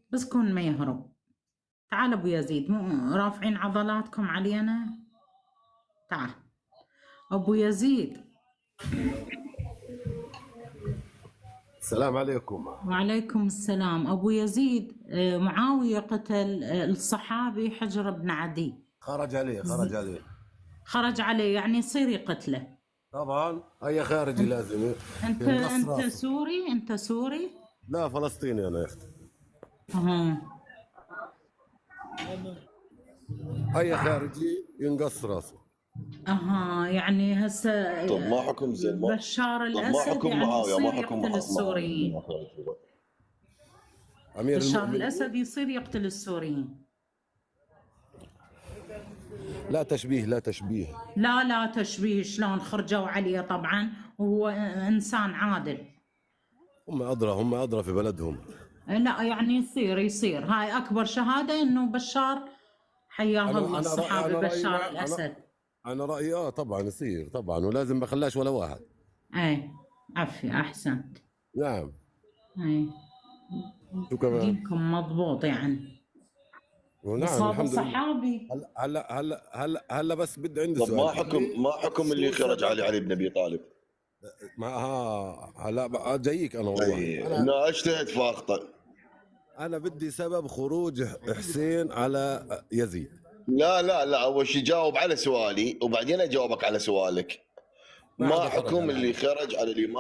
بس كون ما يهرب. تعال ابو يزيد، مو رافعين عضلاتكم علينا؟ تعال ابو يزيد. السلام عليكم. وعليكم السلام. ابو يزيد، معاوية قتل الصحابي حجر بن عدي. خرج عليه خرج عليه، يعني يصير يقتله. طبعا. هيا خارجي لازم انت راسه. سوري؟ انت سوري؟ لا فلسطيني انا يا اختي. اها. هيا خارجي ينقص راسه. اها، يعني هسه طب ما حكم زين ما بشار طب ما الاسد حكم يعني معاوية، ما يصير حكم يقتل السوريين. معاوية. امير بشار المؤمنين. الاسد يصير يقتل السوريين. لا تشبيه لا تشبيه. لا تشبيه، شلون خرجوا عليه؟ طبعا هو انسان عادل. هم ادرى في بلدهم. لا يعني يصير هاي اكبر شهاده انه بشار حياه الله الصحابي بشار الاسد. انا رايي طبعا يصير طبعا، ولازم ما خلاش ولا واحد. اي عفي، احسنت. نعم. اي شو كمان؟ دينكم مضبوط يعني. ونعم بس هذا الحمد لله. صحابي. هلا بس بدي عندي طب سؤال. ما حكم اللي خرج علي بن ابي طالب؟ ما هلا بقى جايك انا والله. انا اجتهد فاخطا. انا بدي سبب خروج حسين على يزيد. لا اول شيء جاوب على سؤالي وبعدين اجاوبك على سؤالك. ما حكم اللي خرج على الامام